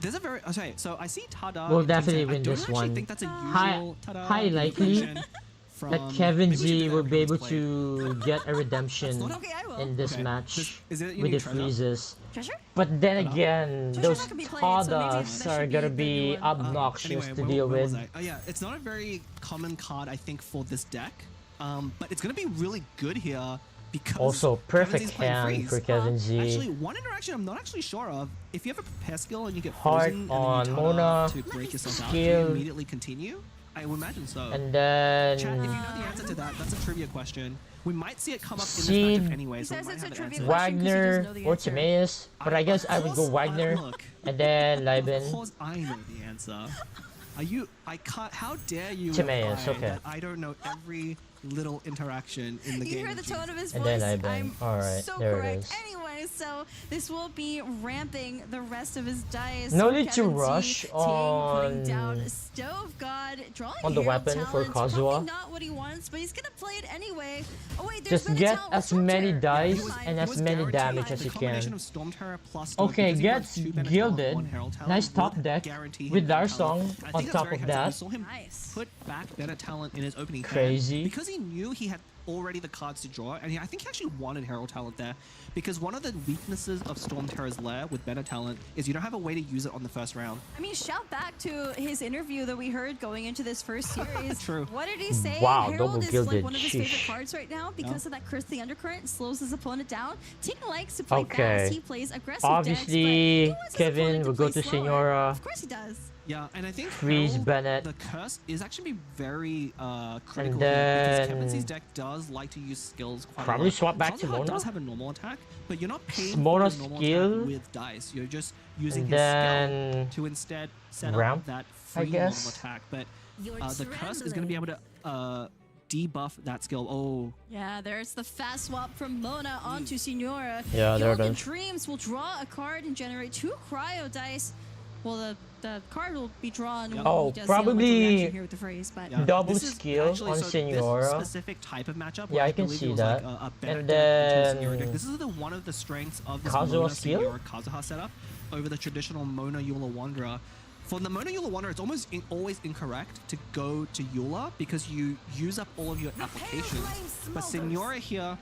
There's a very okay. So I see Tada. Will in top definitely 10. win I don't this actually one. think that's a High- usual Tada high likely inclusion from- that Kevin maybe we should do Z that will every be able game's to get a redemption Okay, I will. in this Okay. match Is it you with need the treasure? freezes. Treasure? But then Tada. again, Treasure's those not gonna be played, so maybe that Tadas should are be gonna the be new one. obnoxious Anyway, to where- deal where was with. I? Oh yeah, it's not a very common card I think for this deck, but it's gonna be really good here because Also, Kevin perfect Z's playing hand freeze. for Kevin Z. Actually, one interaction I'm not actually sure of. If you have a prepare skill and you get Heart frozen and on then you Mona, to break yourself out, do you skill. immediately continue? I would imagine so. And then Chat, if you know the answer to that, that's a trivia question. We might see it come up in this See- matchup anyway, He so we says might it's have a an trivia answer. question. 'cause he doesn't Wagner know the or answer. Timaeus, but I guess I would go Wagner Look, and then of Liben. course I know the answer. Are you? I can't. How dare you? Timaeus, imply okay. that I don't know every little interaction in the game. You hear the tone of his And voice. then I bang. I'm Alright, so there it correct. is. Anyway, so this will be ramping the rest of his dice. No for need to Kevinz. rush Ting putting on- down Stove God, drawing on the hero weapon for talent. Kazuha. Probably not what he wants, but he's gonna play it anyway. Oh wait, there's Just been a get talent as with many Stormterror. dice Never mind. and He as was many guaranteed damage as the you combination can. of Stormterror plus Stone, Okay, because he get runs 2 Bennett gilded. talent, 1 Herald talent, Nice top would deck guarantee him with Bennett our talent. song I think on that's top very of handsome. We that. saw him Nice. put back Bennett talent in his opening hand Crazy. because he knew he had already the cards to draw, and I think he actually wanted Herald talent there because one of the weaknesses of Stormterror's lair with Bennett talent is you don't have a way to use it on the first round. I mean, shout back to his interview that we heard going into this first series. True. What did he say? Wow, Herald double is gilded. like one of his favorite Sheesh. cards right now because of that curse the undercurrent, slows his opponent down. Ting likes to play Okay. fast. He plays aggressive Obviously, decks, but he wants his Kevin opponent will go play to slower. Senora. Of course he does. Yeah, and I think Freeze Herald, Bennett. the curse is actually very critical And here because then- Kevinz's deck does like to use skills quite Probably a lot. swap back to Kazuha Mona. does have a normal attack, but you're not paying Mona for a normal skill. attack with dice. You're just using And his then skill to instead set ramp, up that I free normal guess. attack. But the curse is going to be able to debuff that skill. Oh, Yeah, there's the fast swap from Mona onto Senora. Yeah, there it Gilded is. Dreams will draw a card and generate 2 cryo dice. Well, the card will be drawn when Oh, he does probably the reaction here with the phrase, but yeah. Double This is skill actually- on so Senora. This specific type of matchup. Yeah, where I can believe see it was that. Like a better And deck into a then Senora deck. This is one of the strengths of this Kazuha Mona skill? Senora Kazuha setup over the traditional Mona Eula Wanderer. For the Mona Eula Wanderer, it's almost always incorrect to go to Eula because you use up all of your applications. But Senora here,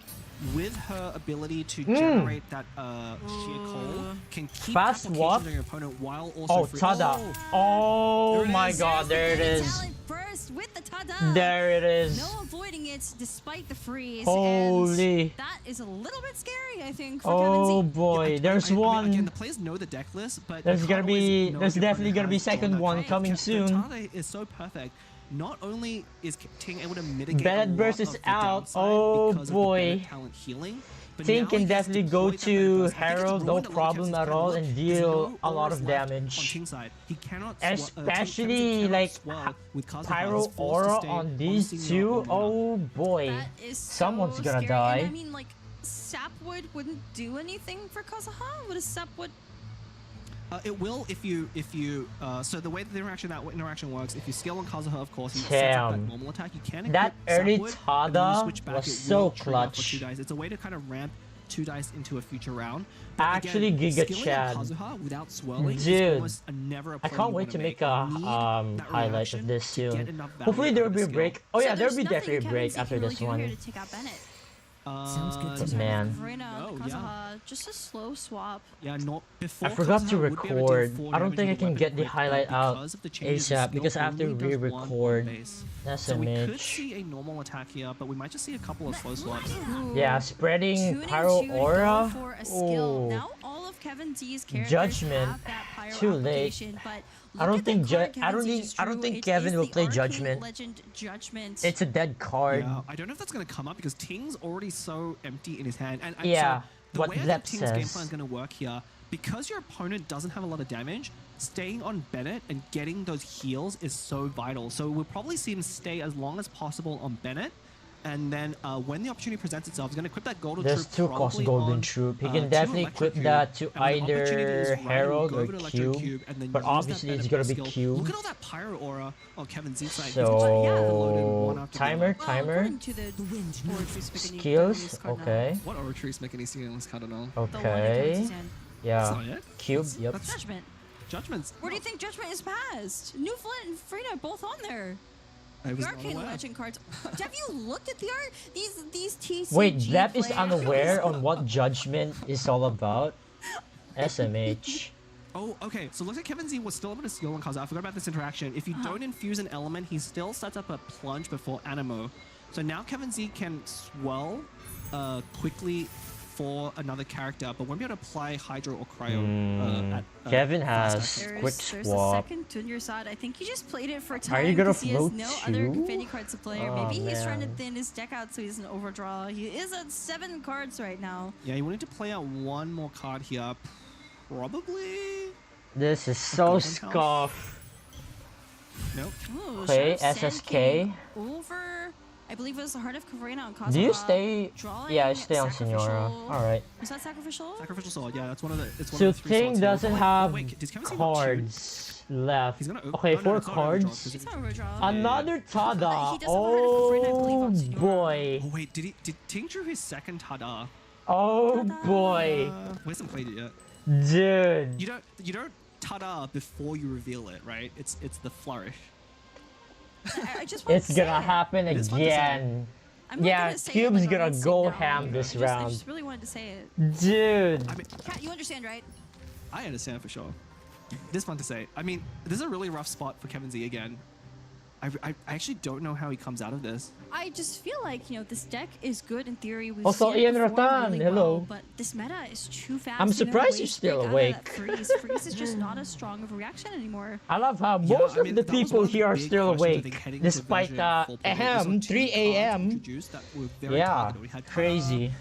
with her ability to generate that sheer coal, can keep Fast applications walk. on your opponent while also Oh, free. Tada. Oh, Oh There it my is. god, there it There's the is. talent burst with the tada. There it is. No avoiding it despite the freeze. Holy. And that is a little bit scary, I think, for Oh Kevinz. boy, there's I mean, one. again, the players know the deck list, but There's they gonna can't always be, know there's if your definitely opponent gonna be has drawn second that one card. coming The soon. Tada is so perfect. Not only is Ting able to mitigate Bennett a lot burst is of the out. downside Oh because boy. of the Bennett talent healing, but Ting now can he gets definitely to go deploy that to Bennett burst. I think it's Herald, no ruined a lot of problem Kevinz's at all, look, and because deal no a lot auras of left damage. On Ting's side. He cannot Especially like Pyro Aura on these two. Oh boy. That is so Someone's gonna scary. die. And I mean, like, Sapwood wouldn't do anything for Kazuha? Would a Sapwood... It will if you so the way that that interaction works, if you scale on Kazuha, of course, he sets up Damn. that normal attack. You can That equip early Sapwood, and then when you Tada switch back, was it so will trigger for clutch. 2 dice. It's a way to kind of ramp 2 dice into a future round. Actually, again, Giga skilling Chad. on Kazuha without swirling is Dude, almost never a I play can't you wait wanna to make You a need that highlight reaction of this to get soon. enough value Hopefully there out will of be a the break. skill. Oh yeah, So there will there's be definitely a nothing break Kevinz after can really this do one. here to take out Bennett. Sounds good to But me. man, Verena on No, Kazuha, yeah. just a slow swap. Yeah, not before. I forgot to Kazuha would be able do record. 4 I don't damage think I with can weapon get the quick, but highlight out because of the changes, the ASAP, skill because I have to only does one re-record. base. That's So we could SMH. see a normal attack here, but we might just see a couple of slow swaps. Ooh. Yeah, spreading Tuning Pyro to go Aura. for a skill. Ooh. Now all of Kevinz's characters Judgment. have that pyro Too late. application, but I look don't at think that card I don't Kevinz think just I don't drew. think It Kevin is will the play Arcane Judgment. Legend Judgment. It's a dead card. Yeah, I don't know if that's going to come up because Ting's already so empty in his hand. And Yeah, so the what way Lep that Ting's game says. plan is going to work here, because your opponent doesn't have a lot of damage, staying on Bennett and getting those heals is so vital. So we'll probably see him stay as long as possible on Bennett. And then when the opportunity presents itself, he's going to equip that Golden There's Troop 2 cost probably golden on, troop. He to can definitely Electro equip Cube. that to And when the opportunity is either right, Herald we'll or go to Electro Cube. and then But use that obviously it's Bennett gonna for be skill. Cube. Look at all that Pyro Aura on Kevin's Z side. So timer, Well, timer, according to the poetry speaking skills. Okay, What Oratory is making these skills? I don't know. The one in okay, Kevinz's hand. That's yeah. not it. Cube. Yep. That's Judgment. Judgments. Where do you think Judgment is passed? New Flint and Frida both on there. I was The not Arcane aware. Legend cards. Have you looked at the art? These TCG Wait, Lep is players- unaware on what Judgment is all about. SMH. Oh, okay. So looks like Kevin Z was still able to skill on Kazuha. I forgot about this interaction. If you don't infuse an element, he still sets up a plunge before Animo. So now Kevin Z can swell quickly for another character, but won't be able to apply Hydro or Cryo. Kevin fast has action. quick There's a swap. second to your side. I think he just played it for time. Are you gonna 'cause he has float no other too? Infinity cards to play, or Oh, maybe he's trying to man. thin his deck out so he doesn't overdraw. He is at 7 cards right now. Yeah, you wanted to play out one more card here. Probably. This is so Golden House. scuff. Nope. Ooh, Okay, Sharp Sand SSK. King over, I believe it was the Heart of Caverna on Kazaha. Do you stay? Drawing Yeah, I stay on Sacrificial- Senora. Alright. Was that Sacrificial? Sacrificial Sword, yeah, that's one of the. It's one So of the 3 Ting swords here. doesn't Wait, have wait, does Kevinz have two? cards left. He's gonna Okay, no, 4 it's not overdraw, cards. 'cause It's not overdraw. Another Tada. He does have a Heart of Caverna, I believe, on Oh Senora. boy. Oh wait, did Ting drew his second Tada? Oh Tada. boy. We hasn't played it yet. Dude. You don't Tada before you reveal it, right? It's the flourish. I just want It's to say gonna it. happen It is fun to say. again. I'm not Yeah, gonna say it, Cube's like, gonna on sit go down. ham this I round. just really wanted to say it. Dude. I mean, Kat, you understand, right? I understand for sure. This is fun to say. I mean, this is a really rough spot for Kevinz again. I actually don't know how he comes out of this. I just feel like, you know, this deck is good in theory. We've Also, seen it Ian perform Ratan, really hello. well, but this meta is too fast. I'm You have surprised ways you're to still break out of that awake. Freeze. Freeze is just not as strong of a reaction anymore. I love how Yeah, most I mean, of the that was people one of the here are big still questions, I awake, think, heading into despite version 4.8. 3 There's no 3 cards a.m. introduced that were very Yeah, targeted. We had Tada, crazy.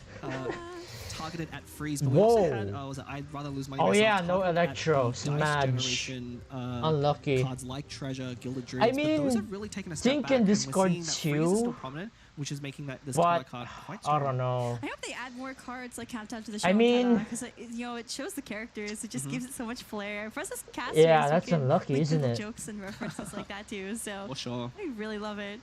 targeted at freeze, but we also had Whoa. was it I'd rather lose money. Oh myself, yeah, no targeted at Electro, the Dice Smudge. Generation, Unlucky. cards like Treasure, Gilded Dreams. I but those mean, have really taken a step Ting back, can and we're discard seeing that Freeze is still two, prominent, which is making that this but color card quite I strong. don't know. I hope they add more cards like Countdown to the Show. I mean- because you know it shows the characters. It just gives it so much flair. For us as casters, Yeah, we that's can unlucky, make isn't little it? Jokes and references like that too. So For sure. I really love it.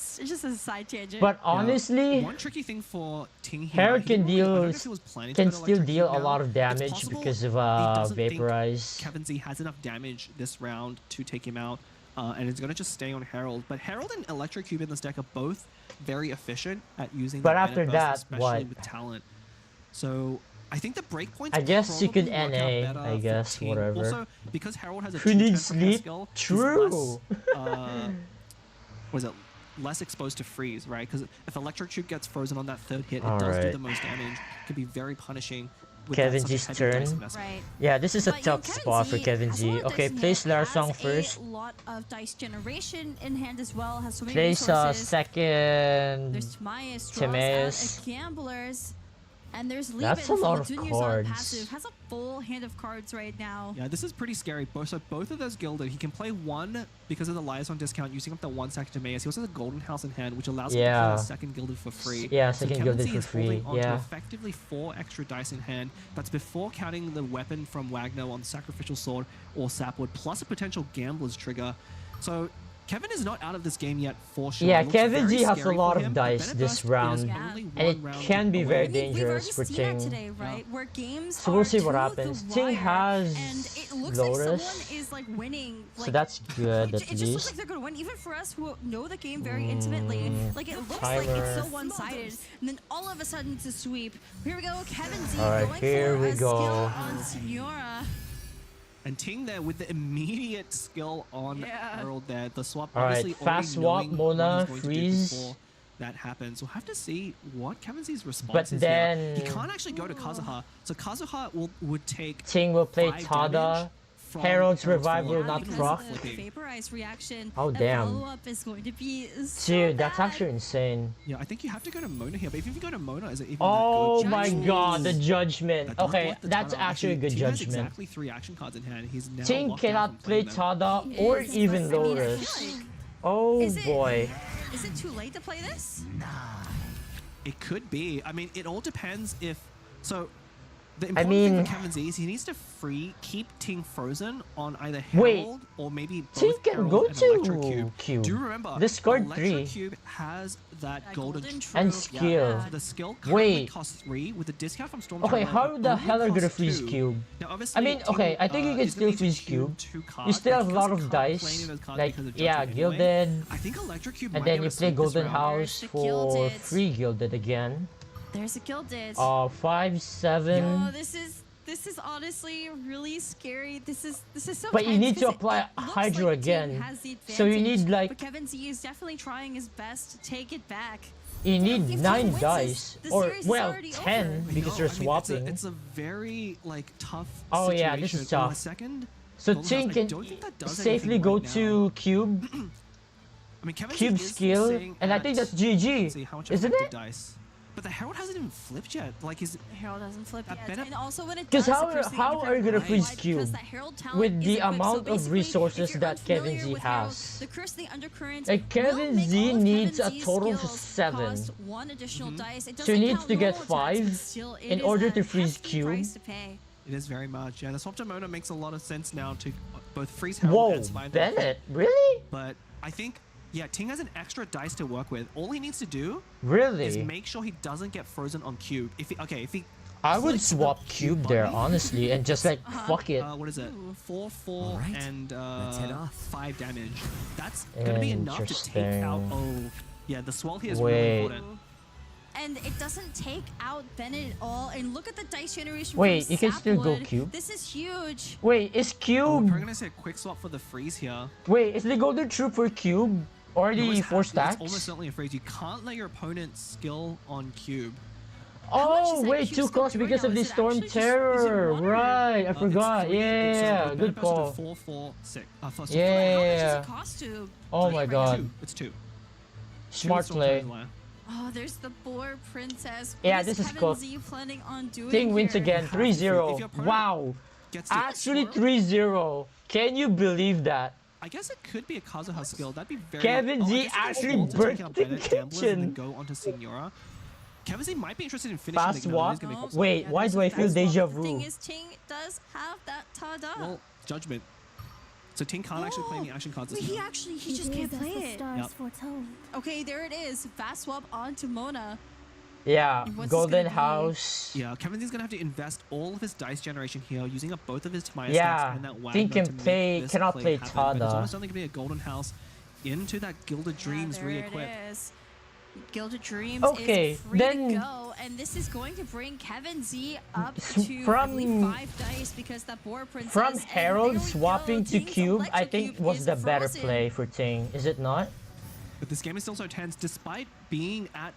It's just a side tangent. But honestly, One tricky thing for Ting here, Hair he can didn't really- I don't know deal, if he was planning to can go to still Electric deal Cube a now. lot of It's damage possible because of he doesn't think Vaporize. Kevinz has enough damage this round to take him out, and it's going to just stay on Herald. But Herald and Electric Cube in this deck are both very efficient at using But the after mana burst, that, especially what? with talent. So I think the breakpoints I guess you could probably work out NA, better I for guess, Ting. whatever. Also, because Herald has a Who 2/10 needs repair sleep? skill, he's True. was it less exposed to freeze, right? Because if Electric Cube gets frozen on that third hit, it All does do right. the most damage. Can be very punishing. With Kevin's that such a heavy dice turn. investment. right. Yeah, this is a But, you know, tough spot for Kevin has a lot Z. of Okay, dice in play hand, Slayer has Song first. A lot of dice generation in hand as well. Has so many Plays resources. second. There's Timaeus, Timaeus. draws out a Gamblers, and there's Lieben That's a lot of Junior's cards. passive. Has a full hand of cards right now. Yeah, this is pretty scary. So both of those gilded. He can play one because of the Liaison discount, using up the 1 second to Timaeus. He also has a Golden House in hand, which allows him to Yeah. play a second gilded for free. Yeah, So second Kevinz gilded Z for is holding free, on to yeah. effectively 4 extra dice in hand. That's before counting the weapon from Wagner on Sacrificial Sword or Sapwood, plus a potential Gambler's trigger. So Kevin is not out of this game yet for sure. Yeah, It looks Kevin very Z has a scary lot for of him. dice Better this Burst is round, only Yeah. one and it round can be away. very I mean, we've dangerous already for seen that Ting. today, right? Where games So we'll are see what to happens. the Ting wire, has and it looks Lotus. like someone is like winning. So Like, that's good it at just looks like least. they're gonna win, even for us who know the game very intimately. Like it looks like Timer. it's so one-sided, and then all of a sudden it's a sweep. Here we go, Kevin Z All right, going here for we a go. skill on Senora. And Ting there with the immediate skill on Yeah. Herald there. The swap All right, obviously fast already swap, knowing Mona, what he's going to do freeze. before that happens. We'll have to see what Kevin Z's response But is here. then- He can't actually go to Kazuha. So Kazuha would take Ting will play 5 Tada. damage from Herald's Herald's revival fall, will not even proc. with The flipping. vaporize reaction. Oh, the damn. follow-up is going to be so Dude, that's bad. actually insane. Yeah, I think you have to go to Mona here. But if you go to Mona, is it even Oh that good? my Judgment. god, the judgment. Don't Okay, block the that's Tada. actually a good Ting has judgment. exactly 3 action cards in hand. He's now Ting locked down cannot from play playing them. Tada or Is, even but, I mean, I feel Lotus. like- Oh Is it- boy. Is it too late to play this? It could be. I mean, it all depends if... So, the I important mean- thing for Kevin Z is he needs to keep Ting frozen on either Wait. Herald or maybe both Ting can Herald go and Electric to Cube. Do you remember? Discard Electric 3. Cube has that That golden... golden And trope, skill. yeah. So the skill currently Wait. costs 3 with the discount from Storm Okay, Tower, how it the only hell are you gonna costs freeze 2. Cube? Now, obviously, I mean, Ting, okay, I think you can is gonna still need to freeze Cube. two You cards, still but have a because lot he of can't play any dice. of those cards Like, because of yeah, Judgment anyway, Gilded. I think Electric Cube And might then be you able to play sweep this Golden round. House There's the for Gilded. free Gilded again. There's a Gilded. 5/7. Oh, this is honestly really scary. This is so. But you tense need to 'cause apply it looks Hydro like Ting again. has the So you advantage, need, like- But Kevin Z is definitely trying his best to take it back. You need If he 9 wins this, dice. the Or, series is well, already 10 over. because No, you're I mean, swapping. It's a very like tough. Oh, yeah, situation. this is On tough. the second, So Golden Ting House, I can don't think that does safely anything go right now. to Cube, I mean, Kevin Cube Z is skill, sitting and I think at- that's GG, let's see, how much isn't effective it? Dice. But the Herald hasn't even flipped yet. Like his Herald hasn't flipped yet. Bennett- And also when it does, Because how are you gonna freeze cube with the amount of resources that Kevinz has? The curse, the undercurrent, Like Kevinz needs a total of 7. One additional dice. It So he needs count to get normal attacks, 5 but still, it in is order a to freeze hefty cube. price to pay. It is very much. Yeah, the swap to Mona makes a lot of sense now to both freeze Herald Whoa, and survive. Bennett, really? But I think, yeah, Ting has an extra dice to work with. All he needs to do is Really? make sure he doesn't get frozen on cube. If he I would clicks the swap cube there, button, honestly, and just like fuck it. what is it? 4, 4, Alright, and let's head off. 5 damage. That's gonna be enough to take out. Interesting. Oh, yeah, the swell here is really Wait. important. And it doesn't take out Bennett at all. And look at the dice generation. Wait, from you can still go Sapwood. cube? This is huge. Wait, is Oh, we're cube? gonna say a quick swap for the freeze here. Wait, is the golden troop for cube You already always 4 have to. stacks? It's almost certainly a freeze. You can't let your opponent skill on cube. How much Oh is that wait, cube 2 skill costs doing because now? of the Is it storm actually just- terror. is it one or- Right, I It's forgot. 3. Yeah, So good call. 4, 4, 6. First Yeah. How much does it cost to Oh play my right god, now? It's 2. smart play. Oh, there's the boar princess. Yeah, What this is Kevin cooked. Z planning on doing Ting wins here? again, If your 3-0. opponent Wow, Gets to actually swirl, 3-0. Can you believe that? I guess it could be a Kazuha skill. That'd be very. Kevin I Z guess it goes actually all to burnt take out the Bennett, Gamblers, and then kitchen. go onto Signora. Kevin Z might be interested in finishing Fast the Ignite. He's walk? gonna make- Wait, why there's do a I feel fast walk. deja The thing vu? is, Ting does have that tada. Well, judgment. So Ting can't actually play any action cards. Wait, this he turn. actually, he just can't play it. Yep. Okay, there it is. Fast swap onto Mona. Yeah, What's this golden gonna be? house. Yeah, Kevin Z's gonna have to invest all of his dice generation here, using up both of his Tamaya Yeah, stacks and that Ting Wagner can to make play- this cannot play happen. But it's Tada. almost only gonna be a golden house into that Gilded Dreams there re-equip. it is. Gilded Dreams Okay, is free then- to go, and this is going to bring Kevin Z up S- to from- I believe 5 dice because that boar princess. From and Herald there we swapping go. to Ting's cube, I electric think cube was is the better frozen. play for Ting, is it not? But this game is still so tense, despite being at,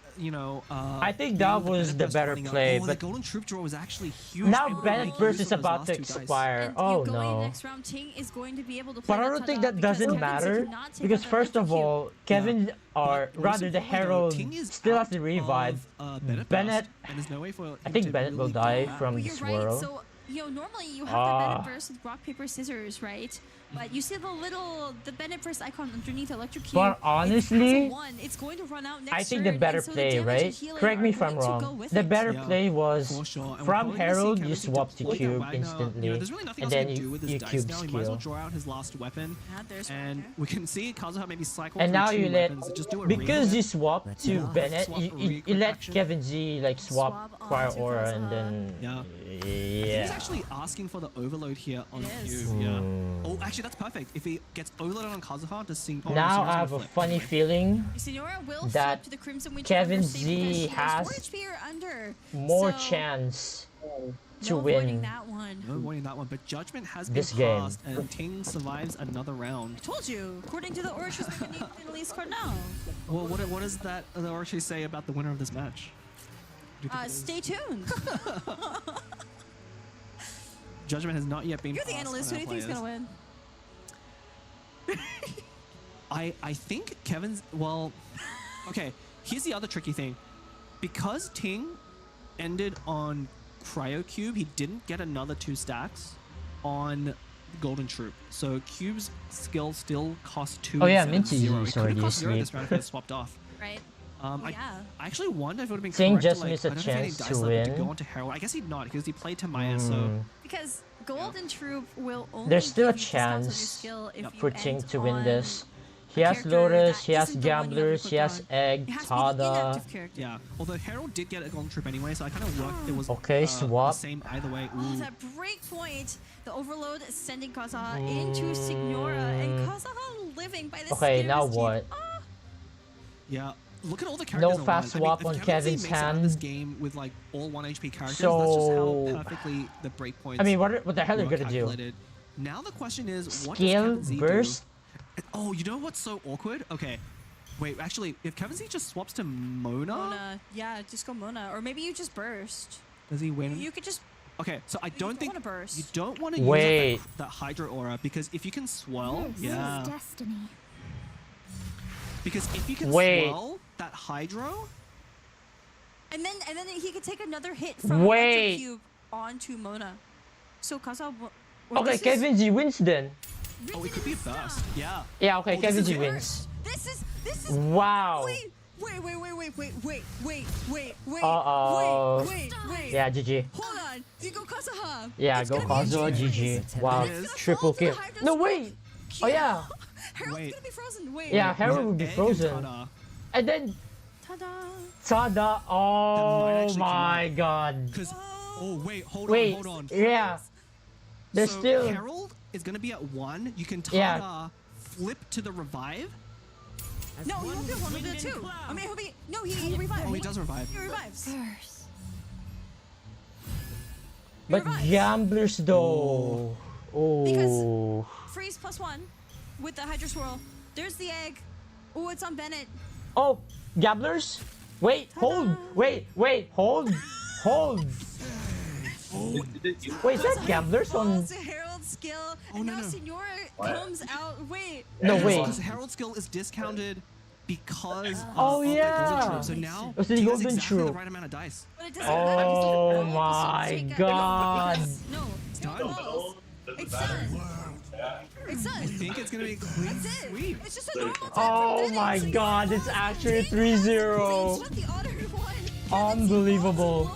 I think that being was Bennett the burst better running up. play, Oh, but the golden troop draw was actually huge. now Able to Bennett make burst use is of those about last to 2 dice. expire. And Oh you going no. next round, Ting is going to be able to play But I that don't think tada that because doesn't Kevin Z matter cannot take because out that first of electric cube. all, Kevin or But most rather the importantly, though, Herald Ting is still out has to revive. of, Bennett- burst, and there's no way for I him think to Bennett will really die go back. from But the you're right. swirl. So, normally you have the Bennett burst with rock, paper, scissors, right? But you see the Bennett burst icon underneath electric cube. But honestly, it's going to run out next I think the turn, better and so the play, damage right? and healing Correct me are if I'm going to go wrong. with The it. better Yeah, play was For sure. And we're from probably gonna see Herald, Kevin you Z swap to deploy that cube Wagner. instantly, There's really nothing and else he then can do you with his dice cube now. He might as well skill. draw out his last weapon. Yeah, there's And Wagner. we can see Kazuha maybe cycle And through now 2 you let, weapons. Just do a because reload. you swap Let's to go. Bennett, Swap you re-equip let action. Kevin Z like swap Swap Fire onto Aura Kazuha. and then Yeah. He's yeah. actually asking for the overload here on It is. Cube. Yeah. Hmm. Oh, actually, that's perfect. If he gets overloaded on Kazuha, to sing. Oh, Now Signora's I gonna have a flip. funny Anyway. feeling Senora will that flip to the Crimson Witch Kevin under save because Z she has 4 HP or under. more So, chance to no avoiding win. that one. No avoiding that one, but Judgment has been This game. passed, and Ting survives another round. I told you, according to the Orchard Finalist card now. Well, what does that the Archie say about the winner of this match? Do you think it is? Stay tuned. Judgment has not yet been You're the passed analyst. on Who do our you think's gonna players. win? I think Kevin's well. Okay, here's the other tricky thing. Because Ting ended on Cryo Cube, he didn't get another 2 stacks on Golden Troop. So Cube's skill still costs 2. Oh yeah, instead of Minty 0. It is could have already cost 0 this asleep. round if it had swapped off. Right. I actually wonder if it would have been Ting correct just to, like, missed a I don't know if he had any chance dice to left win. to go onto Herald. I guess he'd not because he played Tamaya. So Hmm. Because Golden Troop will only There's still a give you discounts on your chance skill if you for Ting end to win on this. a He has character Lotus, that he has isn't the one you have Gamblers, he clicked has on. Egg, It has to be the Tada. inactive character. yeah. Although Herald did get a Golden Troop anyway, so I kind of worked. It was Okay, swap. the same either way. Oh, Ooh. that break point. The overload sending Kazuha into Signora, and Kazuha living by the Okay, now scarcity. what? Yeah. Look at all the characters. No fast swap on if Kevin's makes it out of this hand. game with like all 1 HP characters. So- that's just how perfectly the breakpoints. I mean, what the hell are you were gonna do? calculated. Now the question is, what Scale, does Kevin Z burst? do? Oh, you know what's so awkward? Okay, wait. Actually, if Kevin Z just swaps to Mona, Mona, yeah, just go Mona, or maybe you just burst. does he win? You could just. Okay, so I don't think wanna burst. you don't want to Wait. use that Hydro Aura because if you can swell, yeah. Destiny. Because if you can Wait. swell that Hydro, And then he could take another hit from Wait. Cube onto Mona. So Kazuha. Okay, Kevinz wins then. Oh, it could be a burst. Yeah. Yeah, okay, this Kevinz is wins. This is. Wow. Wait. Uh-oh. Wait. Yeah, GG. Hold on. You go Kazuha. Yeah, It's go gonna be Kazuha, interesting. GG. Wow, It is. triple kill. No, wait. Oh, yeah. Harold's Wait. gonna be frozen. Wait. Yeah, Harold will be Egg frozen. Tada. And then Ta-da. Tada. might Oh actually my god. Because, oh wait, hold Wait, on. yeah. There's So still. Herald is gonna be at 1. You can Tada Yeah. flip to the revive. No, he'll be 1 with the 2. I mean, he'll be. No, he revives. Oh, he does revive. He revives. But revives. gamblers though. Oh. Because- Freeze +1 with the Hydra Swirl. There's the egg. Oh, it's on Bennett. Oh, gamblers? Wait, hold. Wait, hold. Hold. Wait, is that gamblers on? Falls to Herald's skill, Oh, and no, now no. Signora comes out. Wait. No, wait. Because Herald's skill is discounted because Oh, of the yeah. golden troop. So now Oh, so the he has golden exactly the troop. right amount of dice. But it doesn't Oh matter. my god. No, it's done. done. It's done. It's I done. think it's gonna be a clean That's it. sweep. It's just a normal time Oh from Bennett. my Signora god, it's lost. actually Ting 3-0. swept the honor one. Unbelievable.